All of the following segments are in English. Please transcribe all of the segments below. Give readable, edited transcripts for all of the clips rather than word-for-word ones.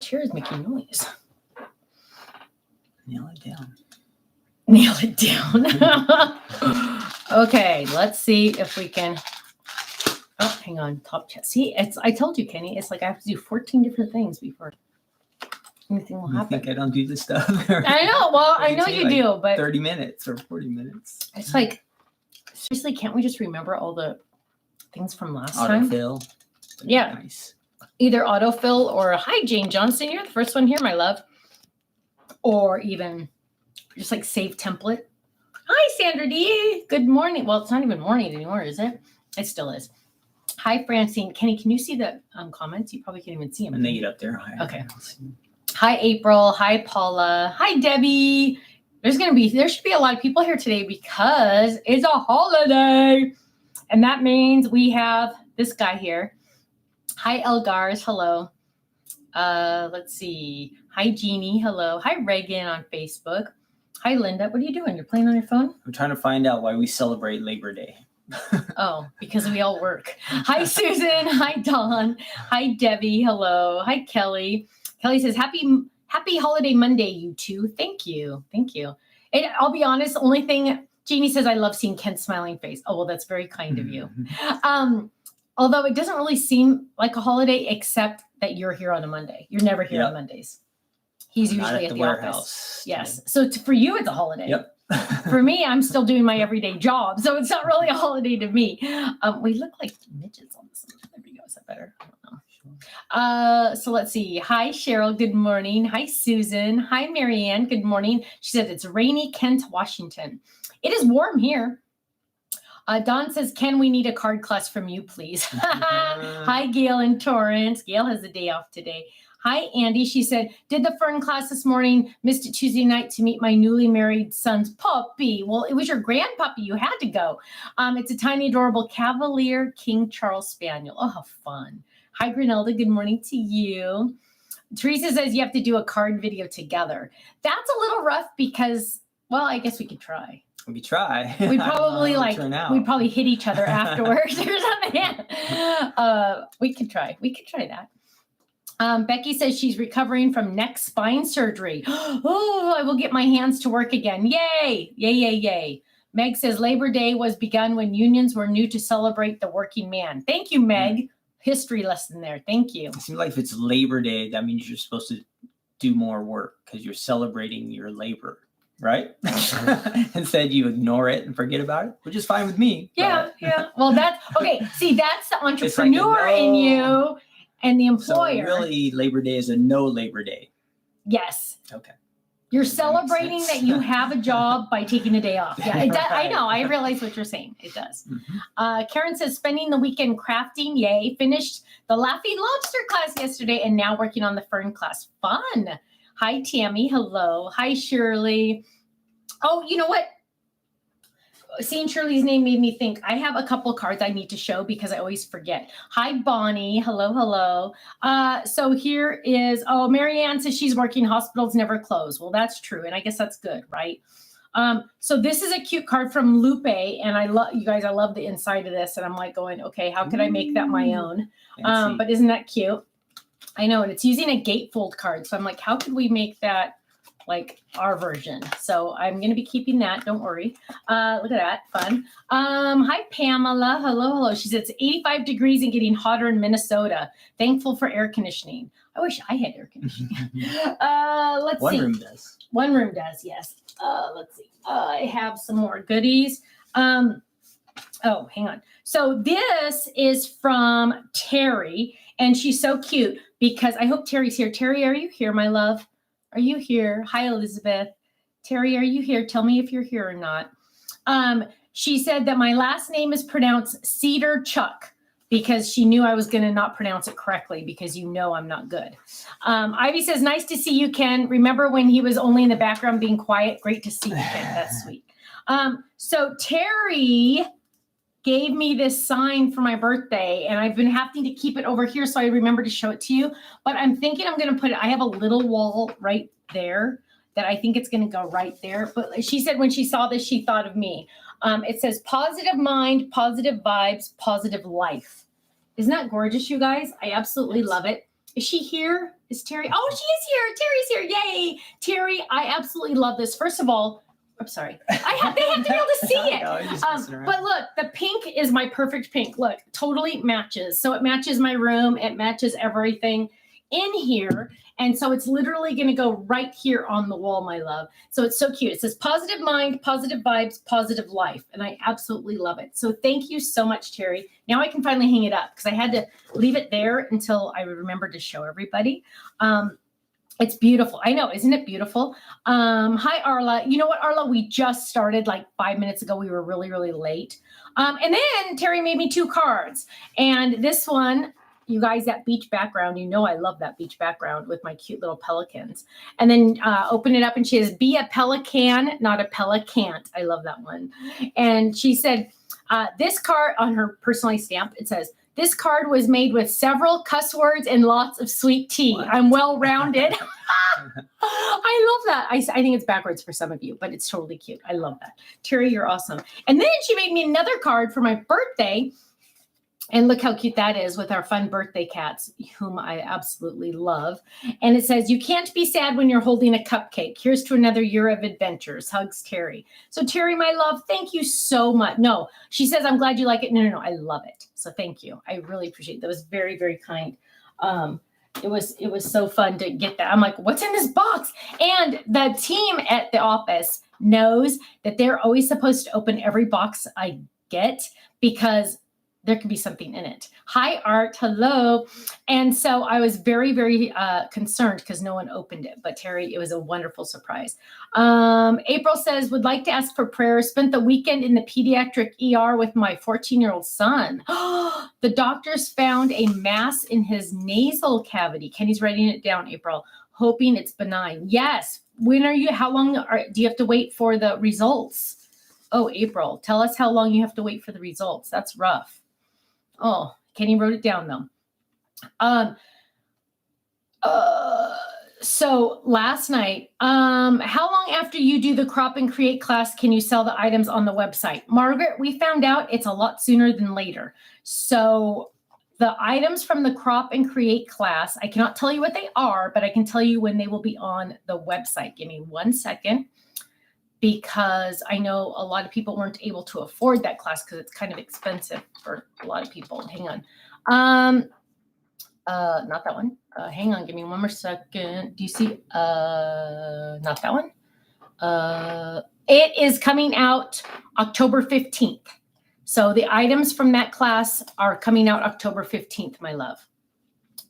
chair is making noise. Nail it down. Nail it down. Okay, let's see if we can. Oh, hang on. Top chest. See, I told you, Kenny, it's like I have to do 14 different things before anything will happen. You think I don't do this stuff? I know. Well, I know you do, but 30 minutes or 40 minutes. It's like, seriously, can't we just remember all the things from last time? Autofill. Yeah. Nice. Either autofill or hi, Jane Johnson. You're the first one here, my love. Or even just like save template. Hi, Sandra D. Good morning. Well, it's not even morning anymore, is it? It still is. Hi, Francine. Kenny, can you see the comments? You probably can't even see them. And they get up there. Okay. Hi, April. Hi, Paula. Hi, Debbie. There should be a lot of people here today because it's a holiday. And that means we have this guy here. Hi, Elgars. Hello. Let's see. Hi, Jeannie. Hello. Hi, Reagan on Facebook. Hi, Linda. What are you doing? You're playing on your phone? I'm trying to find out why we celebrate Labor Day. Oh, because we all work. Hi, Susan. Hi, Dawn. Hi, Debbie. Hello. Hi, Kelly. Kelly says, happy holiday Monday, you two. Thank you. Thank you. And I'll be honest, the only thing, Jeannie says, I love seeing Ken's smiling face. Oh, well, that's very kind of you. Although it doesn't really seem like a holiday, except that you're here on a Monday. You're never here on Mondays. He's usually at the warehouse. Office. Yes. So for you, it's a holiday. Yep. For me, I'm still doing my everyday job, so it's not really a holiday to me. We look like midgets on this. There we go. Is that better? I don't know. So let's see. Hi, Cheryl. Good morning. Hi, Susan. Hi, Marianne. Good morning. She said it's rainy, Kent, Washington. It is warm here. Don says, Ken, we need a card class from you, please. Hi, Gail in Torrance. Gail has a day off today. Hi, Andy. She said, did the Fern class this morning, missed it Tuesday night to meet my newly married son's puppy. Well, it was your grandpuppy. You had to go. It's a tiny, adorable Cavalier King Charles Spaniel. Oh, how fun. Hi, Grinelda. Good morning to you. Teresa says you have to do a card video together. That's a little rough because, well, I guess we could try. We could try. We'd probably hit each other afterwards or something. We could try. We could try that. Becky says she's recovering from neck spine surgery. Oh, I will get my hands to work again. Yay. Yay, yay, yay. Meg says Labor Day was begun when unions were new to celebrate the working man. Thank you, Meg. History lesson there. Thank you. It seems like if it's Labor Day, that means you're supposed to do more work because you're celebrating your labor, right? Instead, you ignore it and forget about it, which is fine with me. Yeah, yeah. Well, that's okay. See, that's the entrepreneur in you. And the employer. So really, Labor Day is a no Labor Day. Yes. Okay. You're celebrating that you have a job by taking a day off. Yeah, it does. I know. I realize what you're saying. It does. Mm-hmm. Karen says, spending the weekend crafting. Yay. Finished the Laughing Lobster class yesterday and now working on the Fern class. Fun. Hi, Tammy. Hello. Hi, Shirley. Oh, you know what? Seeing Shirley's name made me think I have a couple cards I need to show because I always forget. Hi, Bonnie. Hello, hello. So here is, Marianne says she's working, hospitals never close. Well, that's true. And I guess that's good, right? So this is a cute card from Lupe. And I love, you guys, I love the inside of this. And I'm like going, okay, how could I make that my own? But isn't that cute? I know. And it's using a gatefold card. So I'm like, how could we make that like our version? So I'm going to be keeping that. Don't worry. Look at that. Fun. Hi, Pamela. Hello, hello. She said it's 85 degrees and getting hotter in Minnesota. Thankful for air conditioning. I wish I had air conditioning. Let's see. One room does. One room does, yes. Let's see. I have some more goodies. Hang on. So this is from Terry, and she's so cute because I hope Terry's here. Terry, are you here, my love? Are you here? Hi, Elizabeth. Terry, are you here? Tell me if you're here or not. She said that my last name is pronounced Cedar Chuck because she knew I was going to not pronounce it correctly because you know I'm not good. Ivy says, nice to see you, Ken. Remember when he was only in the background being quiet? Great to see you, Ken. That's sweet. So Terry gave me this sign for my birthday, and I've been having to keep it over here so I remember to show it to you. But I'm thinking I'm going to put it, I have a little wall right there that I think it's going to go right there. But she said when she saw this, she thought of me. It says positive mind, positive vibes, positive life. Isn't that gorgeous, you guys? I absolutely love it. Is she here? Is Terry? Oh, she is here. Terry's here. Yay. Terry, I absolutely love this. First of all, I'm sorry. They have to be able to see it. No, you're just messing around. But look, the pink is my perfect pink. Look, totally matches. So it matches my room. It matches everything in here. And so it's literally going to go right here on the wall, my love. So it's so cute. It says positive mind, positive vibes, positive life. And I absolutely love it. So thank you so much, Terry. Now I can finally hang it up because I had to leave it there until I remembered to show everybody. It's beautiful. I know. Isn't it beautiful? Hi, Arla. You know what, Arla? We just started like 5 minutes ago. We were really, really late. And then Terry made me 2 cards. And this one, you guys, that beach background, you know I love that beach background with my cute little pelicans. And then open it up and she says, be a pelican, not a pelicant. I love that one. And she said, this card on her personally stamp, it says, this card was made with several cuss words and lots of sweet tea. What? I'm well-rounded. I love that. I think it's backwards for some of you, but it's totally cute. I love that. Terry, you're awesome. And then she made me another card for my birthday. And look how cute that is with our fun birthday cats, whom I absolutely love. And it says, you can't be sad when you're holding a cupcake. Here's to another year of adventures. Hugs, Terry. So Terry, my love, thank you so much. No, she says, I'm glad you like it. No, I love it. So thank you. I really appreciate it. That was very, very kind. It was so fun to get that. I'm like, what's in this box? And the team at the office knows that they're always supposed to open every box I get because there could be something in it. Hi, Art. Hello. And so I was very, very concerned because no one opened it. But Terry, it was a wonderful surprise. April says, would like to ask for prayers. Spent the weekend in the pediatric ER with my 14-year-old son. The doctors found a mass in his nasal cavity. Kenny's writing it down, April, hoping it's benign. Yes. How long do you have to wait for the results? Oh, April, tell us how long you have to wait for the results. That's rough. Oh, Kenny wrote it down though. So last night, how long after you do the crop and create class can you sell the items on the website? Margaret, we found out it's a lot sooner than later. So the items from the crop and create class, I cannot tell you what they are, but I can tell you when they will be on the website. Give me 1 second. Because I know a lot of people weren't able to afford that class because it's kind of expensive for a lot of people. Hang on. Not that one. Hang on. Give me 1 more second. Do you see? Not that one. It is coming out October 15th. So the items from that class are coming out October 15th, my love.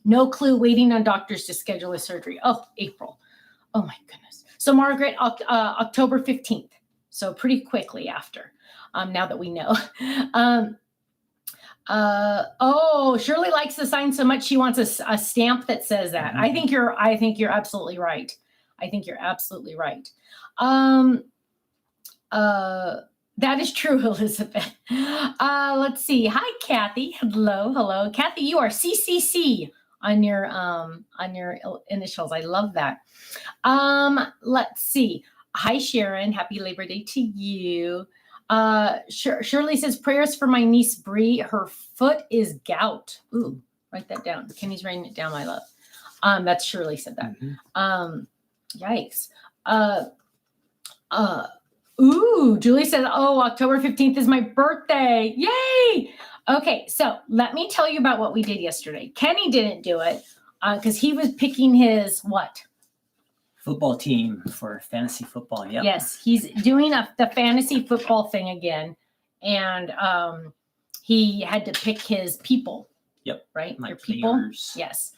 No clue. Waiting on doctors to schedule a surgery. Oh, April. Oh my goodness. So Margaret, October 15th. So pretty quickly after, now that we know. Shirley likes the sign so much she wants a stamp that says that. I think you're absolutely right. That is true, Elizabeth. Let's see. Hi, Kathy. Hello. Kathy, you are CCC on your initials. I love that. Let's see. Hi, Sharon. Happy Labor Day to you. Shirley says prayers for my niece Bree. Her foot is gout. Ooh, write that down. Kenny's writing it down, my love. That's Shirley said that. Yikes. Julie says, October 15th is my birthday. Yay! Okay, so let me tell you about what we did yesterday. Kenny didn't do it because he was picking his what? Football team for fantasy football. Yep. Yes, he's doing the fantasy football thing again. And he had to pick his people. Yep. Right? My Your people? players. Yes.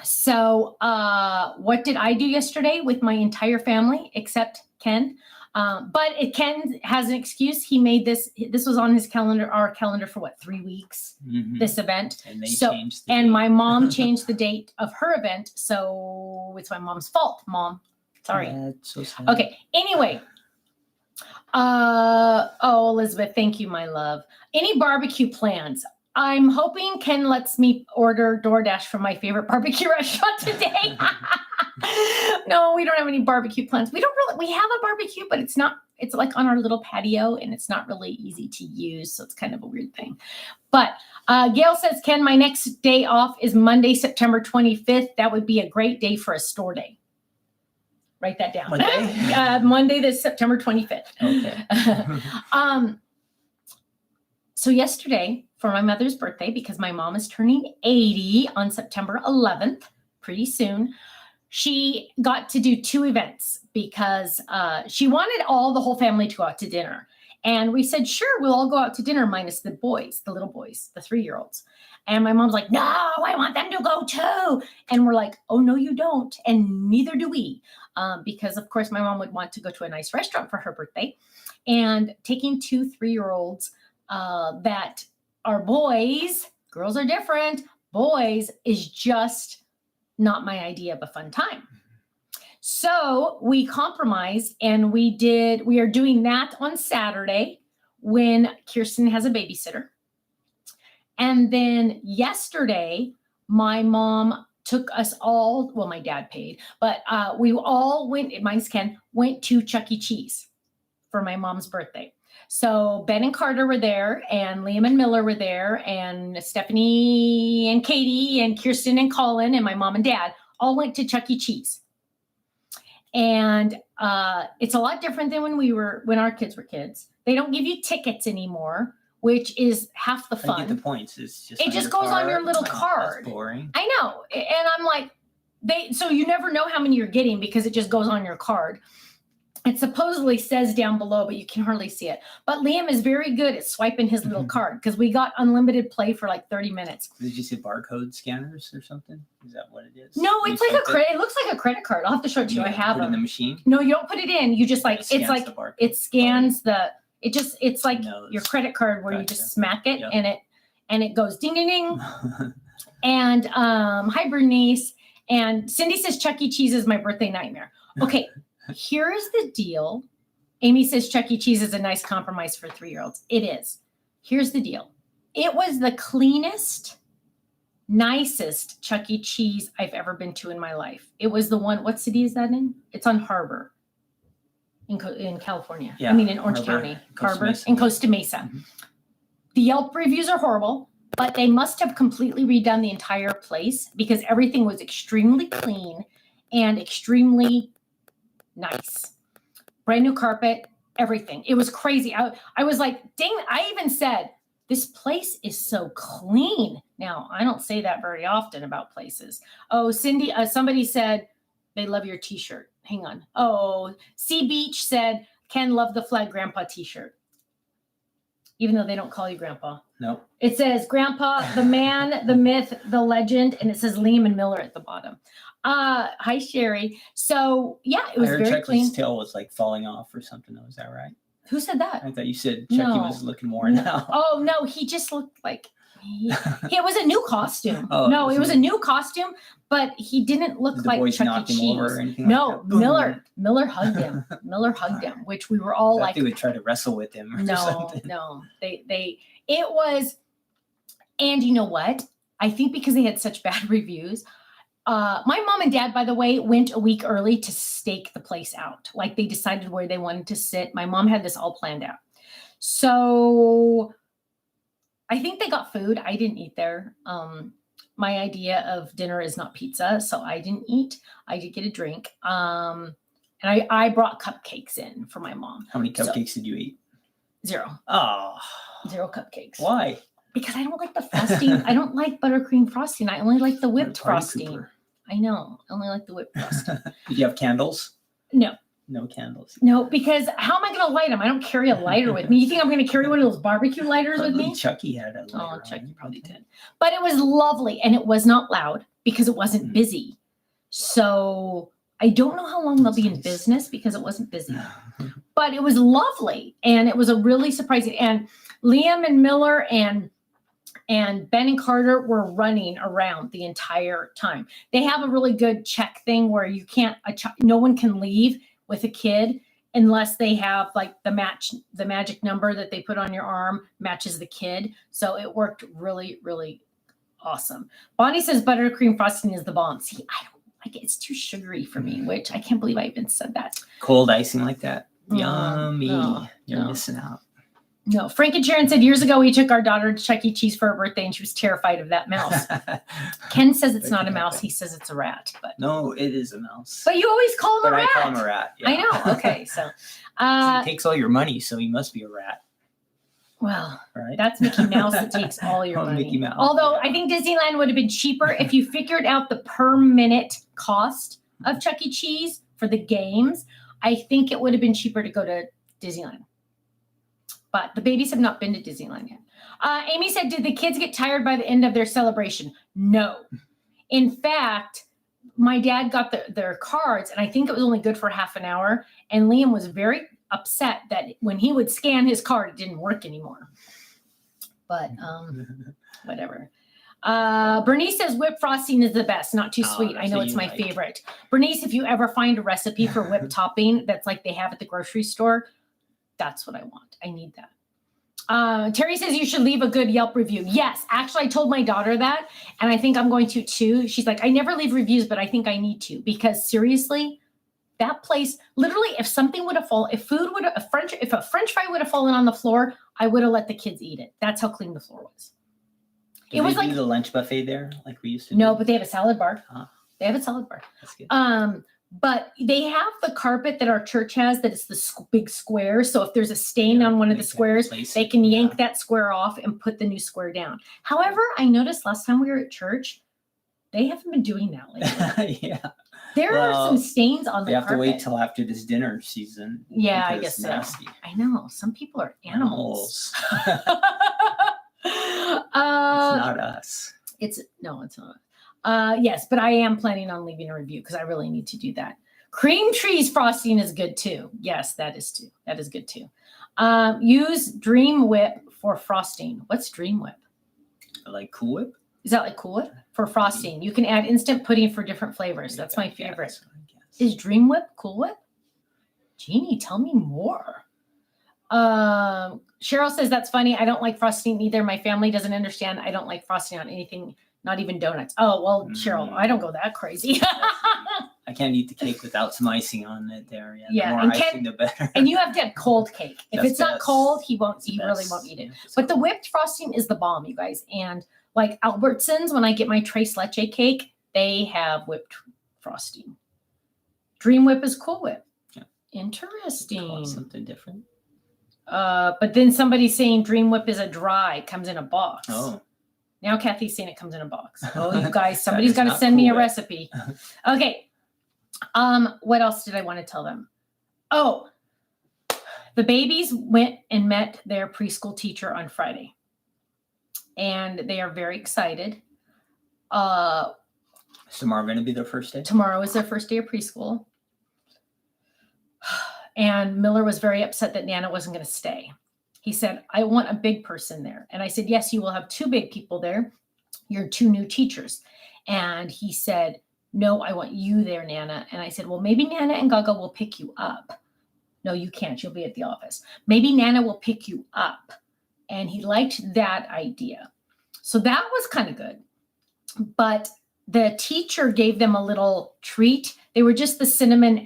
So what did I do yesterday with my entire family except Ken? But Ken has an excuse. He made this was on his calendar, our calendar for 3 weeks, this event. And they changed the and date. my mom changed the date of her event. So it's my mom's fault, Mom. Sorry. That's so sad. Okay. Anyway. Elizabeth, thank you, my love. Any barbecue plans? I'm hoping Ken lets me order DoorDash from my favorite barbecue restaurant today. No, we don't have any barbecue plans. We have a barbecue, but it's not it's like on our little patio, and it's not really easy to use, so it's kind of a weird thing. But Gail says, Ken, my next day off is Monday, September 25th. That would be a great day for a store day. Write that down. Monday? Monday, this September 25th. Okay. So yesterday, for my mother's birthday, because my mom is turning 80 on September 11th, pretty soon, she got to do 2 events because she wanted the whole family to go out to dinner. And we said, sure, we'll all go out to dinner minus the boys, the little boys, the 3-year-olds. And my mom's like, no, I want them to go too. And we're like, oh, no, you don't. And neither do we. Because, of course, my mom would want to go to a nice restaurant for her birthday. And taking 2 3-year-olds that are boys, girls are different, boys is just not my idea of a fun time. So we compromised and we are doing that on Saturday when Kirsten has a babysitter. And then yesterday, my mom took us all, well, my dad paid, but we all went to Chuck E. Cheese for my mom's birthday. So Ben and Carter were there, and Liam and Miller were there, and Stephanie and Katie and Kirsten and Colin and my mom and dad all went to Chuck E. Cheese. And it's a lot different than when our kids were kids. They don't give you tickets anymore, which is half the fun. I get the points. It just goes on your little card. That's boring. I know. And I'm like, so you never know how many you're getting because it just goes on your card. It supposedly says down below, but you can hardly see it. But Liam is very good at swiping his little card because we got unlimited play for like 30 minutes. Did you say barcode scanners or something? Is that what it is? No, it's like a credit. It looks like a credit card. I'll have to show it to you. I have it them in the machine. No, you don't put it in. You just like it scans it's like your credit card where you just smack it and it goes ding ding ding. And hi Bernice. And Cindy says Chuck E. Cheese is my birthday nightmare. Okay. Here is the deal. Amy says Chuck E. Cheese is a nice compromise for 3-year-olds. It is. Here's the deal. It was the cleanest, nicest Chuck E. Cheese I've ever been to in my life. It was the one, what city is that in? It's on Harbor in California. Yeah, I mean, in Orange County. Harbor in Costa Mesa. Mm-hmm. The Yelp reviews are horrible, but they must have completely redone the entire place because everything was extremely clean and extremely nice. Brand new carpet, everything. It was crazy. I was like, dang, I even said, this place is so clean. Now, I don't say that very often about places. Oh, Cindy, somebody said they love your t-shirt. Hang on. Oh, Sea Beach said, Ken love the Flag Grandpa t-shirt. Even though they don't call you Grandpa. Nope. It says Grandpa, the man, the myth, the legend, and it says Liam and Miller at the bottom. Hi, Sherry. So, yeah, it was very clean. Chucky's tail was like falling off or something, though. Is that right? Who said that? I thought you said Chucky was looking worn out. Oh, no, he just looked like it was a new costume. Oh, it was a new costume, but he didn't look like Chuck E. Cheese. Over or anything no, like Miller hugged him. Miller hugged him, which we were all like. They would try to wrestle with him. Or something. No. It was, and you know what? I think because they had such bad reviews. My mom and dad, by the way, went a week early to stake the place out. Like they decided where they wanted to sit. My mom had this all planned out. So I think they got food. I didn't eat there. My idea of dinner is not pizza, so I didn't eat. I did get a drink. And I brought cupcakes in for my mom. How many cupcakes did you eat? 0. Oh. 0 cupcakes. Why? Because I don't like the frosting. I don't like buttercream frosting. I only like the whipped frosting. Cooper. I know. I only like the whipped frosting. Did you have candles? No. No candles. No, because how am I going to light them? I don't carry a lighter with me. You think I'm going to carry one of those barbecue lighters with me? Chucky had a lighter. Oh, Chucky probably did. But it was lovely, and it was not loud because it wasn't busy. So I don't know how long they'll be in business because it wasn't busy. But it was lovely, and it was a really surprising. And Liam and Miller and Ben and Carter were running around the entire time. They have a really good check thing where you can't, no one can leave with a kid unless they have like the magic number that they put on your arm matches the kid. So it worked really, really awesome. Bonnie says buttercream frosting is the bomb. See, I don't like it. It's too sugary for me, which I can't believe I even said that. Cold icing like that? Yummy. no, You're no. missing out. No. Frank and Sharon said years ago we took our daughter to Chuck E. Cheese for her birthday and she was terrified of that mouse. Ken says it's not a mouse. He says it's a rat. But No, it is a mouse. But you always call him But a rat. I call him a rat. Yeah. I know. Okay. So, He takes all your money, so he must be a rat, well, right? that's Mickey Mouse that takes all your Oh, money. Mickey Mouse, Although yeah. I think Disneyland would have been cheaper if you figured out the per minute cost of Chuck E. Cheese for the games. I think it would have been cheaper to go to Disneyland. But the babies have not been to Disneyland yet. Amy said, did the kids get tired by the end of their celebration? No. In fact, my dad got their cards, and I think it was only good for half an hour. And Liam was very upset that when he would scan his card, it didn't work anymore. But whatever. Bernice says whipped frosting is the best, not too Oh, sweet. I that's know what it's you my like. favorite. Bernice, if you ever find a recipe for whipped topping that's like they have at the grocery store, that's what I want. I need that. Terry says you should leave a good Yelp review. Yes, actually, I told my daughter that, and I think I'm going to too. She's like, I never leave reviews, but I think I need to, because seriously, that place, literally, if something would have fallen, if a French fry would have fallen on the floor, I would have let the kids eat it. That's how clean the floor was. Do It was they like do the lunch buffet there, like we used to. no, do? but they have a salad bar. Huh. They have a salad bar. That's good. But they have the carpet that our church has that is the big square. So if there's a stain Yeah, on one of the they can squares, replace they it, can yeah. yank that square off and put the new square down. However, I noticed last time we were at church, they haven't been doing that lately. Yeah, There are Well, some stains on the you have carpet. to wait till after this dinner season. Yeah, I because guess it's so. nasty. I know. Some people are animals. It's not us. It's not. Yes, but I am planning on leaving a review because I really need to do that. Cream Trees frosting is good too. Yes, that is too. That is good too. Use Dream Whip for frosting. What's Dream Whip? Like Cool Whip. Is that like Cool Whip for frosting? You can add instant pudding for different flavors. That's my favorite. Yes, I guess. Is Dream Whip Cool Whip? Jeannie, tell me more. Cheryl says that's funny. I don't like frosting either. My family doesn't understand. I don't like frosting on anything, not even donuts. Oh, well, Cheryl, I don't go that crazy. I can't eat the cake without some icing on it there. Yeah, Yeah, the more and icing, the better. And you have to have cold cake. If That's it's not best. cold, he It's really best. won't eat it. Yeah, it's But the cool. whipped frosting is the bomb, you guys. And like Albertsons, when I get my Tres Leche cake, they have whipped frosting. Dream Whip is Cool Whip. Yeah. Interesting. Call it something different. But then somebody's saying Dream Whip is a dry, comes in a box. Oh, Now Kathy's saying it comes in a box. Oh, you guys, That somebody's is got to not send me a Cool Whip. recipe. Okay. What else did I want to tell them? Oh, the babies went and met their preschool teacher on Friday. And they are very excited. is tomorrow going to be their first day? Tomorrow is their first day of preschool. And Miller was very upset that Nana wasn't going to stay. He said, I want a big person there. And I said, yes, you will have two big people there. You're two new teachers. And he said, no, I want you there, Nana. And I said, well, maybe Nana and Gaga will pick you up. No, you can't. You'll be at the office. Maybe Nana will pick you up. And he liked that idea. So that was kind of good. But the teacher gave them a little treat. They were just the cinnamon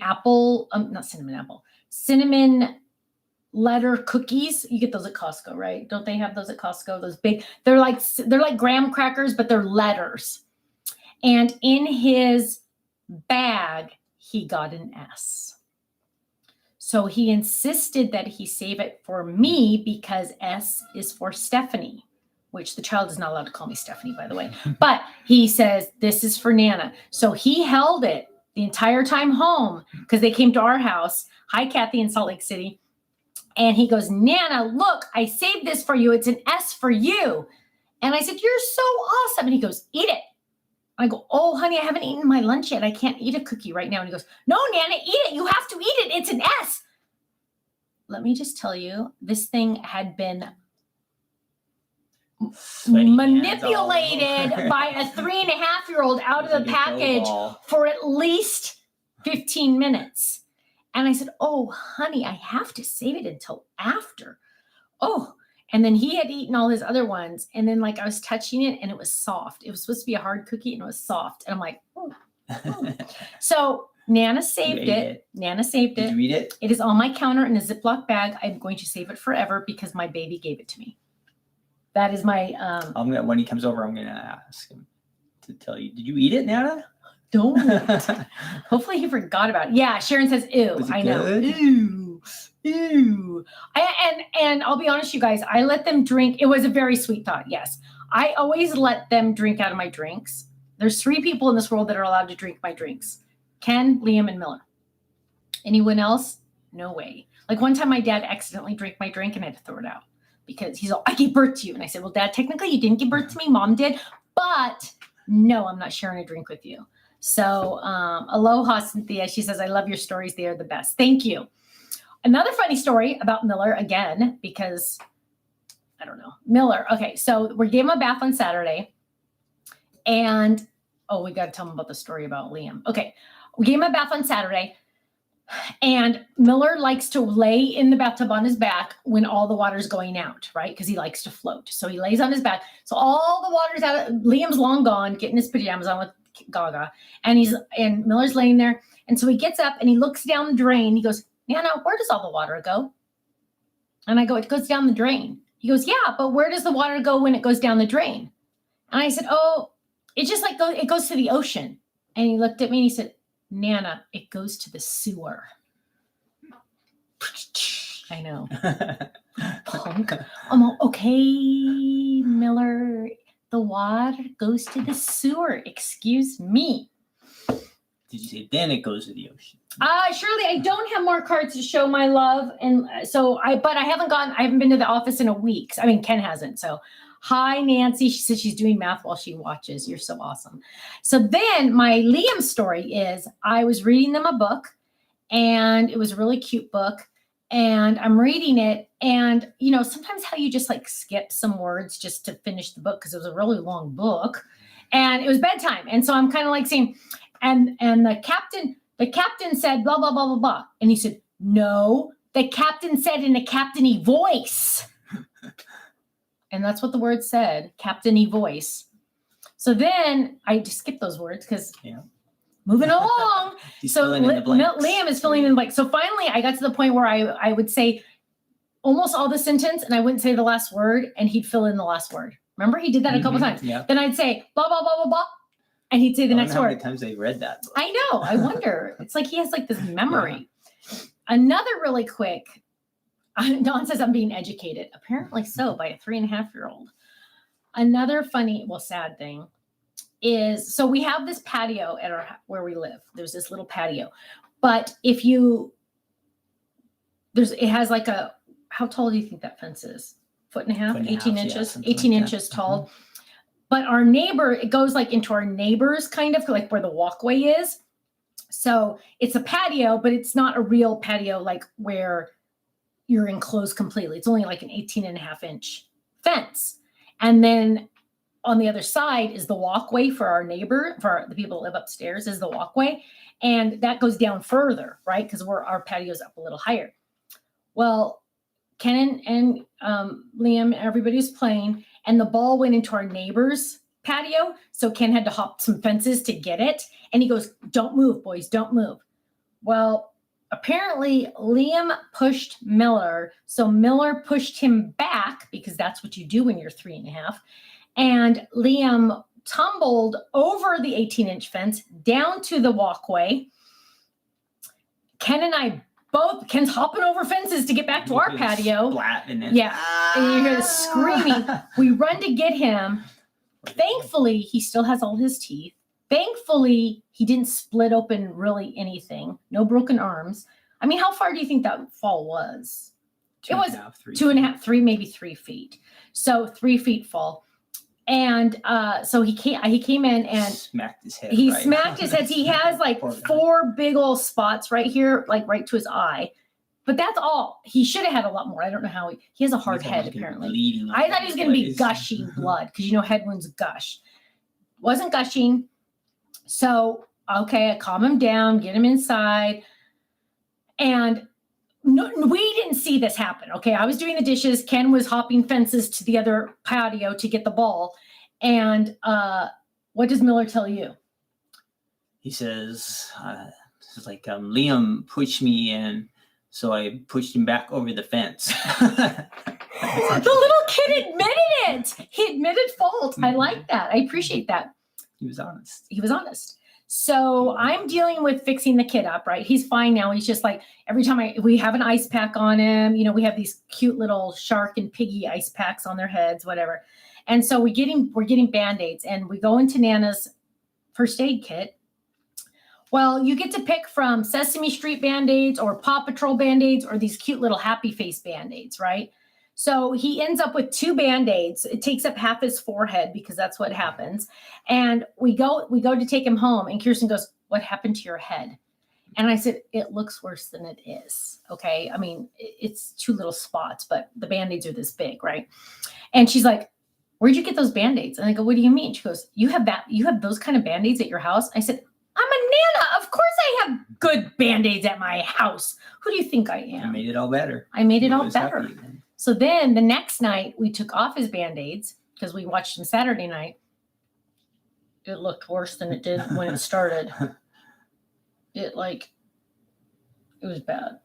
letter cookies. You get those at Costco, right? Don't they have those at Costco? Those big, they're like graham crackers, but they're letters. And in his bag, he got an S. So he insisted that he save it for me because S is for Stephanie, which the child is not allowed to call me Stephanie, by the way. But he says, this is for Nana. So he held it the entire time home because they came to our house. Hi, Kathy in Salt Lake City. And he goes, Nana, look, I saved this for you. It's an S for you. And I said, you're so awesome. And he goes, eat it. I go, oh, honey, I haven't eaten my lunch yet. I can't eat a cookie right now. And he goes, no, Nana, eat it. You have to eat it. It's an S. Let me just tell you, this thing had been Sweaty hands manipulated all over. by a 3.5-year-old out of Like the a dough package ball. for at least 15 minutes. And I said, oh, honey, I have to save it until after. Oh, and then he had eaten all his other ones. And then like I was touching it and it was soft. It was supposed to be a hard cookie and it was soft. And I'm like, oh. So Nana You saved ate it. Nana saved Did it. you read it? It is on my counter in a Ziploc bag. I'm going to save it forever because my baby gave it to me. That is my When he comes over, I'm gonna ask him to tell you. Did you eat it, Nana? don't. Hopefully he forgot about it. Yeah, Sharon says, ew. Was it I know. good? Ew. And I'll be honest, you guys, I let them drink. It was a very sweet thought, yes. I always let them drink out of my drinks. There's 3 people in this world that are allowed to drink my drinks. Ken, Liam, and Miller. Anyone else? No way. Like one time my dad accidentally drank my drink and I had to throw it out because he's all, I gave birth to you. And I said, well, Dad, technically you didn't give birth to me. Mom did. But no, I'm not sharing a drink with you. So aloha, Cynthia. She says, I love your stories. They are the best. Thank you. Another funny story about Miller again, because I don't know. Miller. Okay. So we gave him a bath on Saturday. And we got to tell him about the story about Liam. Okay. We gave him a bath on Saturday. And Miller likes to lay in the bathtub on his back when all the water's going out, right? Because he likes to float. So he lays on his back. So all the water's out. Liam's long gone, getting his pajamas on with Gaga. And Miller's laying there. And so he gets up and he looks down the drain. He goes, Nana, where does all the water go? And I go, it goes down the drain. He goes, yeah, but where does the water go when it goes down the drain? And I said, oh, it just like it goes to the ocean. And he looked at me and he said, Nana, it goes to the sewer. I know. Punk. I'm all, okay, Miller, the water goes to the sewer. Excuse me. Did you say then it goes to the ocean? Shirley, I don't have more cards to show, my love. And so I haven't been to the office in a week. I mean, Ken hasn't. So hi, Nancy. She says she's doing math while she watches. You're so awesome. So then my Liam story is I was reading them a book and it was a really cute book and I'm reading it. And, you know, sometimes how you just like skip some words just to finish the book because it was a really long book and it was bedtime. And so I'm kind of like saying, and the captain said, blah, blah, blah, blah, blah. And he said, no, the captain said in a captain-y voice. And that's what the word said, captain-y voice. So then I just skipped those words because moving along. So Liam is filling in blanks. So finally I got to the point where I would say almost all the sentence and I wouldn't say the last word and he'd fill in the last word. Remember he did that a couple times. Yeah. Then I'd say blah, blah, blah, blah, blah. And he'd say the next how word. many times they read that book. I know. I wonder. It's like he has like this memory. Yeah. Another really quick. Dawn says I'm being educated. Apparently so by a 3.5-year-old. Another funny, sad thing is so we have this patio at where we live. There's this little patio, but it has like how tall do you think that fence is? 1.5 feet, 18 inches, yeah, 18 like inches tall. Mm-hmm. But our neighbor, it goes like into our neighbor's kind of like where the walkway is. So it's a patio, but it's not a real patio like where you're enclosed completely. It's only like an 18.5-inch fence. And then on the other side is the walkway for our neighbor, the people that live upstairs is the walkway. And that goes down further, right? Because our patio's up a little higher. Well, Ken and Liam, everybody was playing. And the ball went into our neighbor's patio. So Ken had to hop some fences to get it. And he goes, don't move, boys, don't move. Well, apparently Liam pushed Miller. So Miller pushed him back because that's what you do when you're 3.5. And Liam tumbled over the 18-inch fence down to the walkway. Ken and I Ken's hopping over fences to get back to our patio. And you hear the screaming. We run to get him. Thankfully, he still has all his teeth. Thankfully, he didn't split open really anything. No broken arms. I mean, how far do you think that fall was? It was 2.5, 3, maybe 3 feet. So 3 feet fall. And so he came in and smacked his head. Smacked his head. He has like 4 big old spots right here, like right to his eye. But that's all. He should have had a lot more. I don't know how he has a hard head apparently. I thought he was going to be gushing blood because head wounds gush. Wasn't gushing. So okay, I calm him down, get him inside, and no, we didn't see this happen. Okay, I was doing the dishes. Ken was hopping fences to the other patio to get the ball. And what does Miller tell you? He says, It's like Liam pushed me in, so I pushed him back over the fence. The little kid admitted it. He admitted fault. I like that. I appreciate that. He was honest. He was honest. So I'm dealing with fixing the kid up, right? He's fine now. He's just like, every time we have an ice pack on him, you know, we have these cute little shark and piggy ice packs on their heads, whatever. And so we're getting Band-Aids, and we go into Nana's first aid kit. Well, you get to pick from Sesame Street Band-Aids or Paw Patrol Band-Aids or these cute little happy face Band-Aids, right? So he ends up with 2 Band-Aids. It takes up half his forehead because that's what happens. And we go to take him home, and Kirsten goes, "What happened to your head?" And I said, "It looks worse than it is." Okay. I mean, it's 2 little spots, but the Band-Aids are this big, right? And she's like, "Where'd you get those Band-Aids?" And I go, "What do you mean?" She goes, You have those kind of Band-Aids at your house?" I said, "I'm a Nana. Of course I have good Band-Aids at my house. Who do you think I am?" I made it all better. I made it He all was better. happy then. So then the next night we took off his Band-Aids because we watched him Saturday night. It looked worse than it did when it started. It was bad.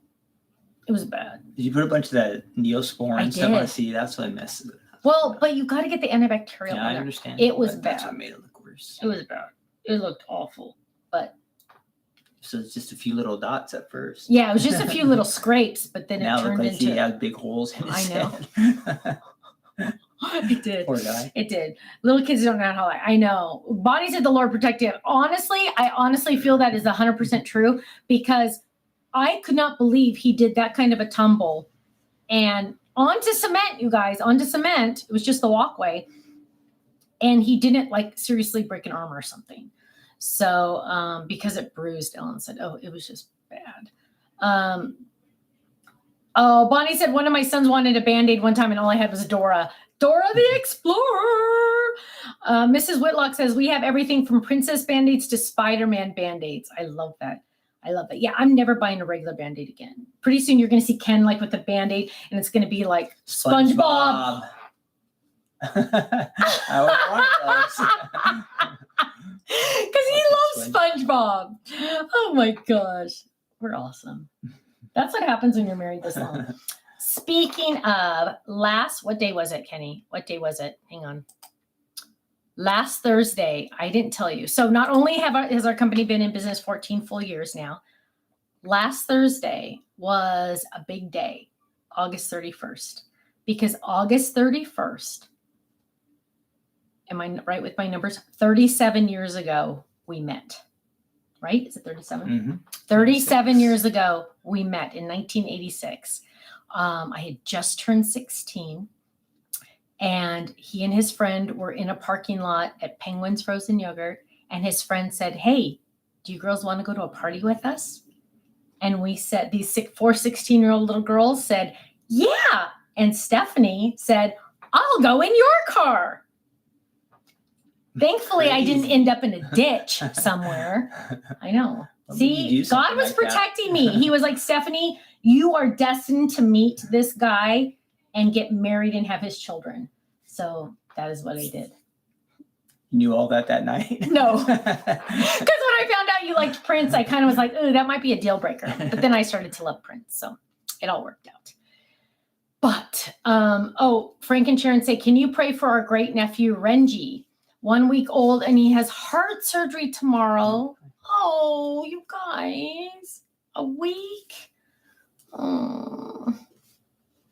It was bad. Did you put a bunch of that Neosporin I and stuff on? did. See, that's what I messed it up. Well, but you got to get the antibacterial Yeah, on I there. understand. It was but That's bad. what made it look worse. It was bad. It looked awful. But So it's just a few little dots at first. yeah, it was just a few little scrapes, but then Now it it looked turned like he into. had big holes in his I know. head. It did. Poor guy. It did. Little kids don't know how. I know. Bonnie said the Lord protected him. Honestly, I honestly feel that is 100% true because I could not believe he did that kind of a tumble and onto cement, you guys, onto cement. It was just the walkway. And he didn't seriously break an arm or something. So because it bruised, Ellen said, "Oh, it was just bad." Oh, Bonnie said one of my sons wanted a Band-Aid one time and all I had was Dora the Explorer. Mrs. Whitlock says we have everything from Princess Band-Aids to Spider-Man Band-Aids. I love that. Yeah, I'm never buying a regular Band-Aid again. Pretty soon you're going to see Ken with the Band-Aid and it's going to be like SpongeBob. I want one of those. Because he loves SpongeBob. Oh my gosh. We're awesome. That's what happens when you're married this long. Speaking of what day was it, Kenny? What day was it? Hang on. Last Thursday, I didn't tell you. So not only has our company been in business 14 full years now, last Thursday was a big day, August 31st. Because August 31st, am I right with my numbers? 37 years ago, we met. Right? Is it 37? Mm-hmm. 37 years ago, we met in 1986. I had just turned 16, and he and his friend were in a parking lot at Penguin's Frozen Yogurt, and his friend said, "Hey, do you girls want to go to a party with us?" And we said, these 4 16-year-old little girls said, "Yeah." And Stephanie said, "I'll go in your car." Thankfully, I didn't end up in a ditch somewhere. I know. Well, maybe you See, do something God was like that. protecting me. He was like, "Stephanie, you are destined to meet this guy and get married and have his children." So that is what I did. You knew all that night? No. Because when I found out you liked Prince, I kind of was like, "Oh, that might be a deal breaker." But then I started to love Prince. So it all worked out. But, Frank and Sharon say, "Can you pray for our great nephew, Renji? 1 week old, and he has heart surgery tomorrow." Oh, you guys, a week. Oh,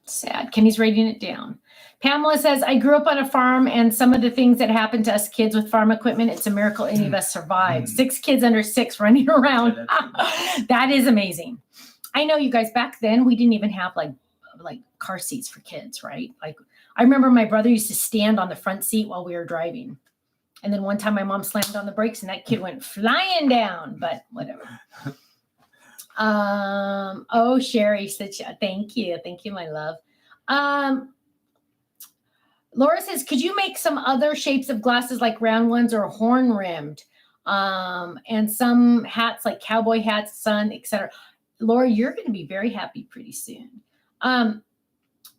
sad. Kenny's writing it down. Pamela says, "I grew up on a farm, and some of the things that happened to us kids with farm equipment, it's a miracle any of us survived. 6 kids under 6 running around." That is amazing. I know, you guys, back then, we didn't even have like car seats for kids, right? Like, I remember my brother used to stand on the front seat while we were driving. And then one time my mom slammed on the brakes and that kid went flying down, but whatever. Sherry said, thank you. Thank you, my love. Laura says, "Could you make some other shapes of glasses like round ones or horn rimmed? And some hats like cowboy hats, sun, etc." Laura, you're going to be very happy pretty soon.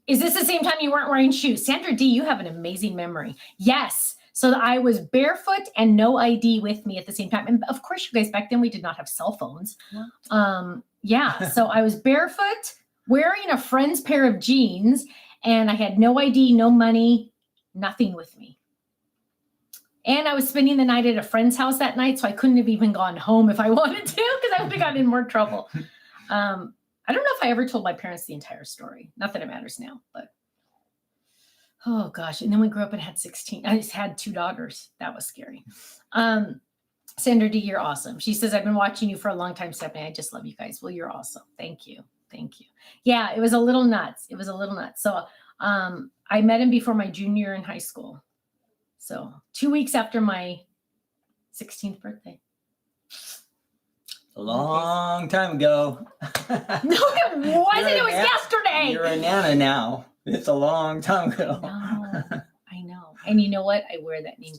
Is this the same time you weren't wearing shoes? Sandra D, you have an amazing memory. Yes. So I was barefoot and no ID with me at the same time. And of course, you guys, back then we did not have cell phones. Yeah. So I was barefoot, wearing a friend's pair of jeans, and I had no ID, no money, nothing with me. And I was spending the night at a friend's house that night, so I couldn't have even gone home if I wanted to, because I would have gotten in more trouble. I don't know if I ever told my parents the entire story. Not that it matters now, but oh gosh. And then we grew up and had 16. I just had 2 daughters. That was scary. Sandra D, you're awesome. She says, I've been watching you for a long time, Stephanie. I just love you guys. Well, you're awesome. Thank you. Thank you. Yeah, it was a little nuts. It was a little nuts. So I met him before my junior year in high school. So 2 weeks after my 16th birthday. A long time ago. No, it wasn't. It was yesterday. You're a Nana now. It's a long time ago. I know. And you know what? I wear that name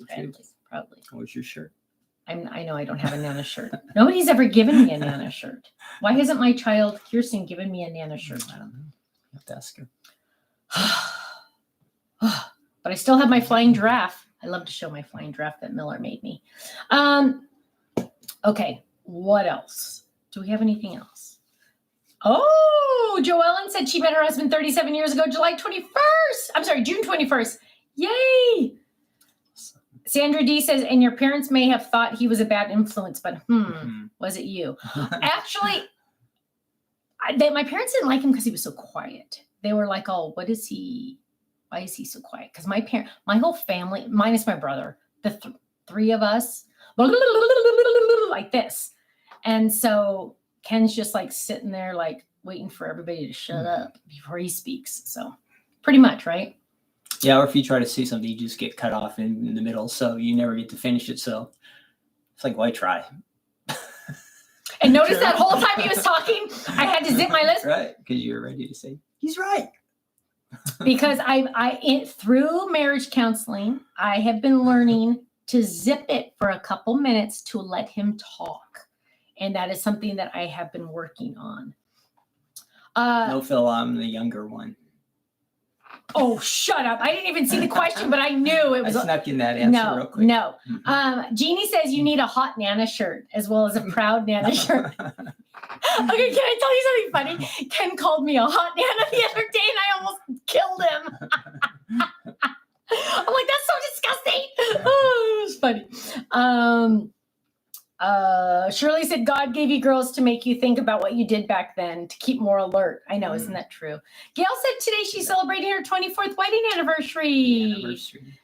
proudly. What's your shirt? I know I don't have a Nana shirt. Nobody's ever given me a Nana shirt. Why hasn't my child Kirsten given me a Nana shirt? I don't know. You have to ask her. But I still have my flying giraffe. I love to show my flying giraffe that Miller made me. Okay. What else? Do we have anything else? Oh, Joellen said she met her husband 37 years ago, July 21st. I'm sorry, June 21st. Yay. Sandra D says, and your parents may have thought he was a bad influence, but was it you? Actually, my parents didn't like him because he was so quiet. They were like, oh, why is he so quiet? Because my whole family, minus my brother, the 3 of us, like this. And so Ken's just like sitting there, like waiting for everybody to shut up before he speaks. So pretty much, right? Yeah. Or if you try to say something, you just get cut off in the middle. So you never get to finish it. So it's like, why try? And notice that whole time he was talking, I had to zip my lips. Right. Because you're ready to say, he's right. Because through marriage counseling, I have been learning to zip it for a couple minutes to let him talk. And that is something that I have been working on. No, Phil, I'm the younger one. Oh, shut up. I didn't even see the question, but I knew it was. I snuck in that answer real quick. No. Jeannie says you need a hot Nana shirt as well as a proud Nana shirt. Okay, can I tell you something funny? Ken called me a hot Nana the other day and I almost killed him. I'm like, that's so disgusting. Oh, it was funny. Shirley said, God gave you girls to make you think about what you did back then, to keep more alert. I know, isn't that true? Gail said today she's celebrating her 24th wedding anniversary.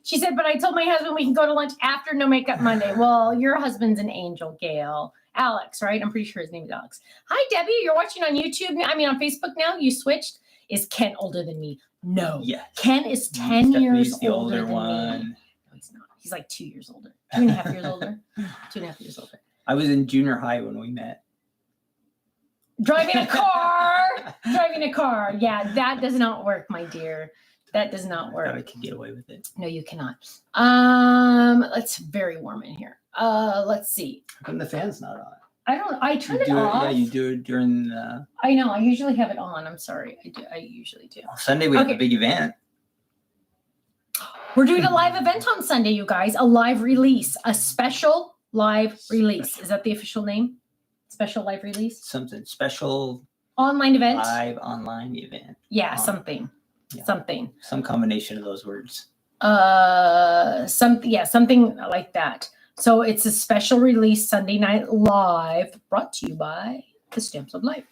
She said, but I told my husband we can go to lunch after No Makeup Monday. Well, your husband's an angel, Gail. Alex, right? I'm pretty sure his name is Alex. Hi, Debbie. You're watching on YouTube. On Facebook now. You switched. Is Ken older than me? No. Yeah. Ken is 10 years the older than one. me. No, he's not. He's like 2 years older. 2.5 years older. 2.5 years older. I was in junior high when we met. Driving a car. Yeah, that does not work, my dear. That does not work. I could get away with it. No, you cannot. It's very warm in here. Let's see. How come the fan's not on? I turned it off. Yeah, you do it during the... I know. I usually have it on. I'm sorry. I usually do. Sunday we have a big event. We're doing a live event on Sunday, you guys. A live release. A special live release. Is that the official name? Special live release? Something special. Online event? Live online event. Yeah, something. Yeah. Something. Some combination of those words. Something like that. So it's a special release Sunday Night Live brought to you by the Stamps of Life.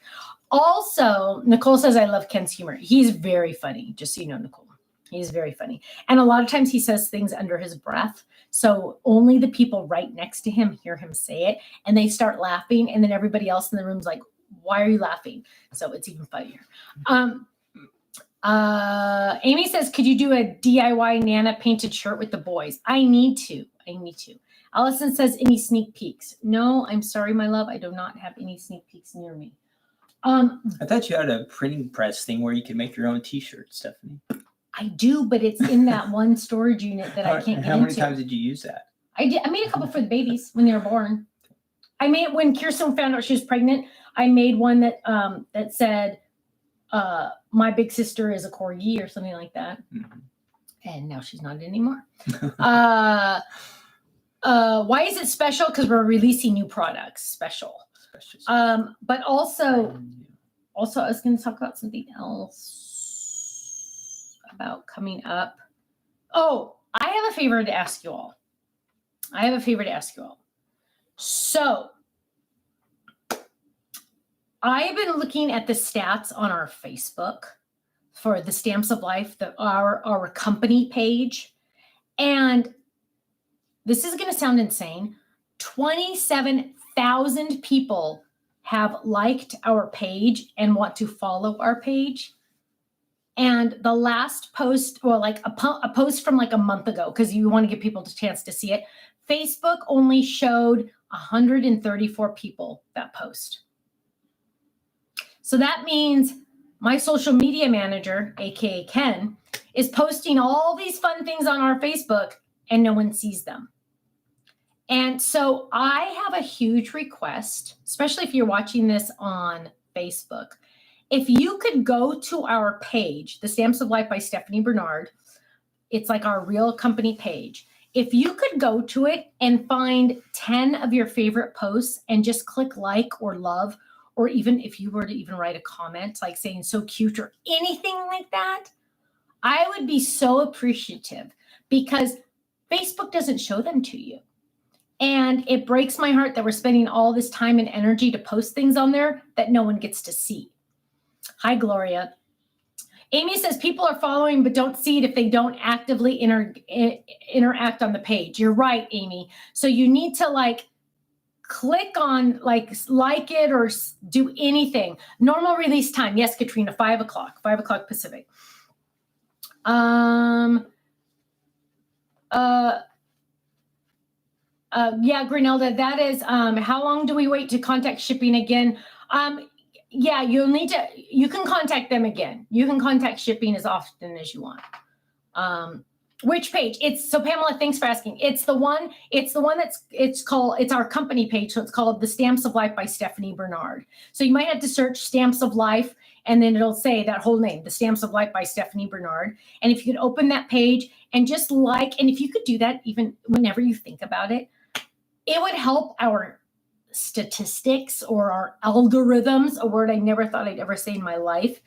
Also, Nicole says, I love Ken's humor. He's very funny. Just so you know, Nicole. He's very funny. And a lot of times he says things under his breath. So only the people right next to him hear him say it. And they start laughing. And then everybody else in the room's like, why are you laughing? So it's even funnier. Amy says, could you do a DIY Nana painted shirt with the boys? I need to. Allison says, any sneak peeks? No, I'm sorry, my love. I do not have any sneak peeks near me. I thought you had a printing press thing where you could make your own t-shirts, Stephanie. I do, but it's in that one storage unit that I can't get into. How many times did you use that? I made a couple for the babies when they were born. I made, when Kirsten found out she was pregnant, I made one that that said, my big sister is a corgi or something like that. Mm-hmm. And now she's not anymore. Why is it special? Because we're releasing new products. Special. But also I was going to talk about something else about coming up. Oh, I have a favor to ask you all. So I've been looking at the stats on our Facebook for the Stamps of Life, our company page. And this is going to sound insane. 27,000 people have liked our page and want to follow our page. And the last post, or like a post from like a month ago, because you want to give people the chance to see it, Facebook only showed 134 people that post. So that means my social media manager, aka Ken, is posting all these fun things on our Facebook and no one sees them. And so I have a huge request, especially if you're watching this on Facebook. If you could go to our page, The Stamps of Life by Stephanie Bernard, it's like our real company page. If you could go to it and find 10 of your favorite posts and just click like or love, or even if you were to even write a comment like saying so cute or anything like that, I would be so appreciative because Facebook doesn't show them to you. And it breaks my heart that we're spending all this time and energy to post things on there that no one gets to see. Hi, Gloria. Amy says people are following but don't see it if they don't actively interact on the page. You're right, Amy. So you need to like click on like it or do anything. Normal release time. Yes, Katrina, 5 o'clock Pacific. Yeah, Grinelda, that is, how long do we wait to contact shipping again? Yeah, you can contact them again. You can contact shipping as often as you want. Which page? So Pamela, thanks for asking. It's the one it's our company page. So it's called The Stamps of Life by Stephanie Bernard. So you might have to search Stamps of Life and then it'll say that whole name, The Stamps of Life by Stephanie Bernard. And if you could open that page and just and if you could do that even whenever you think about it, it would help our statistics or our algorithms, a word I never thought I'd ever say in my life,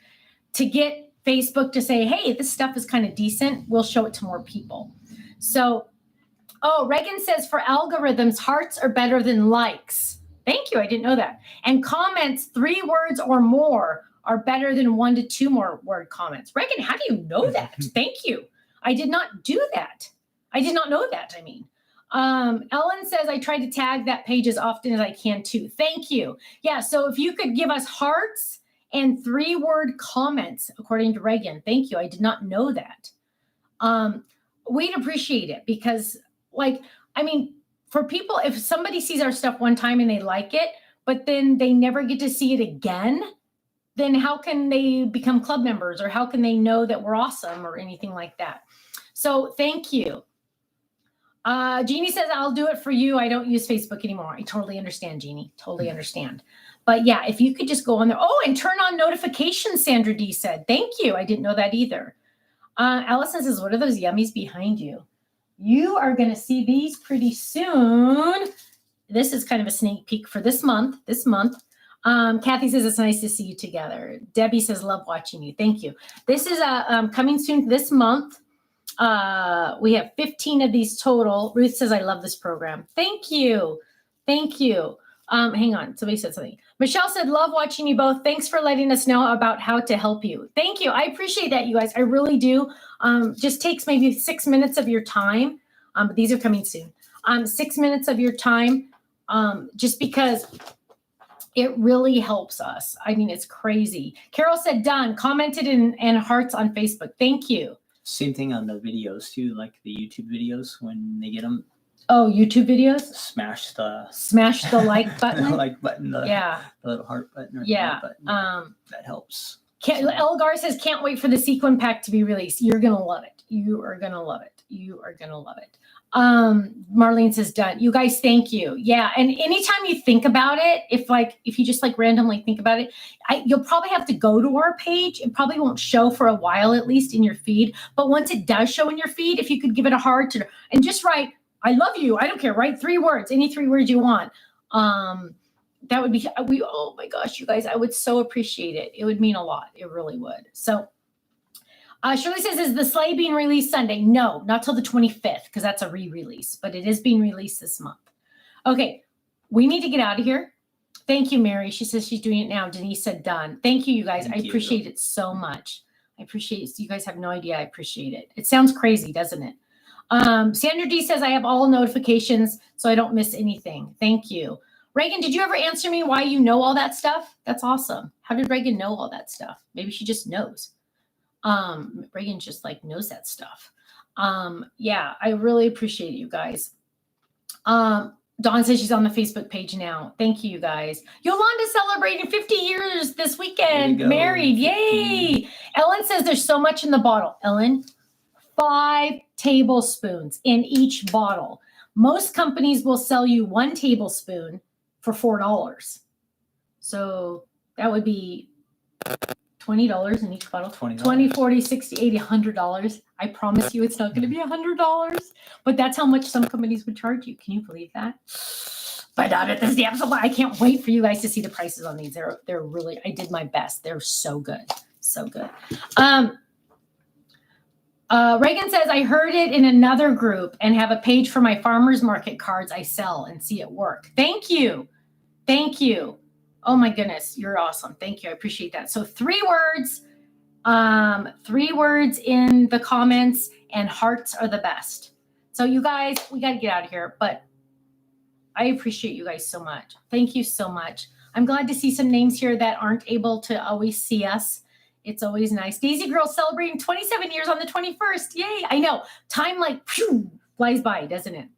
to get Facebook to say, hey, this stuff is kind of decent. We'll show it to more people. So, Reagan says for algorithms, hearts are better than likes. Thank you. I didn't know that. And comments, 3 words or more are better than 1 to 2 more word comments. Reagan, how do you know that? Thank you. I did not do that. I did not know that, I mean. Ellen says, I try to tag that page as often as I can too. Thank you. Yeah, so if you could give us hearts and 3-word comments, according to Reagan. Thank you. I did not know that. We'd appreciate it because, for people, if somebody sees our stuff one time and they like it, but then they never get to see it again, then how can they become club members or how can they know that we're awesome or anything like that? So thank you. Jeannie says, I'll do it for you. I don't use Facebook anymore. I totally understand, Jeannie. Totally understand. But yeah, if you could just go on there. Oh, and turn on notifications, Sandra D said. Thank you. I didn't know that either. Allison says, what are those yummies behind you? You are going to see these pretty soon. This is kind of a sneak peek for this month. Kathy says, it's nice to see you together. Debbie says, love watching you. Thank you. This is coming soon this month. We have 15 of these total. Ruth says, I love this program. Thank you. Thank you. Hang on. Somebody said something. Michelle said, love watching you both. Thanks for letting us know about how to help you. Thank you. I appreciate that, you guys. I really do. Just takes maybe 6 minutes of your time. But these are coming soon. 6 minutes of your time, just because it really helps us. I mean, it's crazy. Carol said, done. Commented and hearts on Facebook. Thank you. Same thing on the videos too, like the YouTube videos when they get them. Oh, YouTube videos? Smash the like button. The like button. The little heart button. Or yeah. Button. That helps. Elgar says, can't wait for the sequin pack to be released. You're gonna love it. You are gonna love it. You are gonna love it. Marlene says done. You guys, thank you. Yeah. And anytime you think about it, if you just like randomly think about it, you'll probably have to go to our page. It probably won't show for a while, at least in your feed. But once it does show in your feed, if you could give it a heart and just write, I love you. I don't care. Write 3 words, any 3 words you want. That would be, oh my gosh, you guys, I would so appreciate it. It would mean a lot. It really would. So Shirley says, is the sleigh being released Sunday? No, not till the 25th, because that's a re-release, but it is being released this month. Okay, we need to get out of here. Thank you, Mary. She says she's doing it now. Denise said done. Thank you, you guys. I appreciate it so much. I appreciate it. You guys have no idea. I appreciate it. It sounds crazy, doesn't it? Sandra D says, I have all notifications, so I don't miss anything. Thank you. Reagan, did you ever answer me why you know all that stuff? That's awesome. How did Reagan know all that stuff? Maybe she just knows. Reagan just like knows that stuff. Yeah, I really appreciate it, you guys. Dawn says she's on the Facebook page now. Thank you, you guys. Yolanda celebrating 50 years this weekend. Married. Yay. Ellen says there's so much in the bottle. Ellen, 5 tablespoons in each bottle. Most companies will sell you 1 tablespoon for $4. So that would be $20 in each bottle. $20, $40, $60, $80, $100. I promise you it's not going to be $100. But that's how much some companies would charge you. Can you believe that? But not at this damn supply. I can't wait for you guys to see the prices on these. They're really, I did my best. They're so good. So good. Reagan says, I heard it in another group and have a page for my farmer's market cards I sell and see it work. Thank you. Thank you. Oh my goodness, you're awesome. Thank you. I appreciate that. So 3 words, 3 words in the comments, and hearts are the best. So you guys, we got to get out of here, but I appreciate you guys so much. Thank you so much. I'm glad to see some names here that aren't able to always see us. It's always nice. Daisy Girl celebrating 27 years on the 21st. Yay. I know. Time like phew, flies by, doesn't it?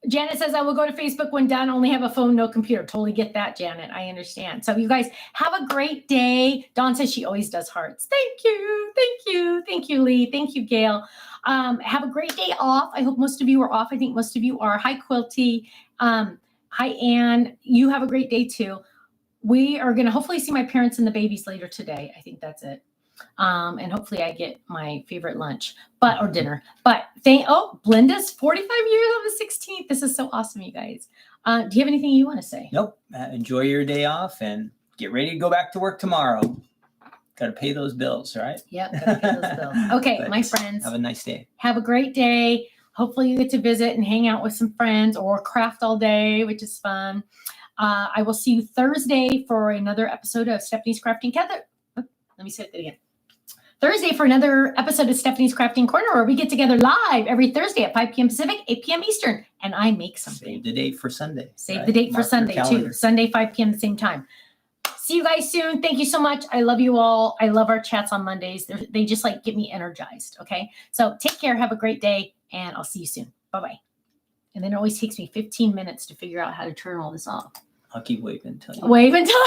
Janet says, I will go to Facebook when done. Only have a phone, no computer. Totally get that, Janet. I understand. So you guys have a great day. Dawn says she always does hearts. Thank you. Thank you. Thank you, Lee. Thank you, Gail. Have a great day off. I hope most of you are off. I think most of you are. Hi, Quilty. Hi, Anne. You have a great day too. We are going to hopefully see my parents and the babies later today. I think that's it. And hopefully I get my favorite lunch, or dinner. But Blinda's 45 years on the 16th. This is so awesome, you guys. Do you have anything you want to say? Nope. Enjoy your day off and get ready to go back to work tomorrow. Got to pay those bills, right? Yep. Got to pay those bills. Okay, my friends. Have a nice day. Have a great day. Hopefully you get to visit and hang out with some friends or craft all day, which is fun. I will see you Thursday for another episode of Stephanie's Crafting Corner. Let me say that again. Thursday for another episode of Stephanie's Crafting Corner, where we get together live every Thursday at 5 p.m. Pacific, 8 p.m. Eastern, and I make something. Save the date for Sunday. Save the date for Sunday, too. Sunday, 5 p.m. the same time. See you guys soon. Thank you so much. I love you all. I love our chats on Mondays. They just like get me energized, okay? So take care. Have a great day, and I'll see you soon. Bye-bye. And then it always takes me 15 minutes to figure out how to turn all this off. I'll keep waving until you. Wave until.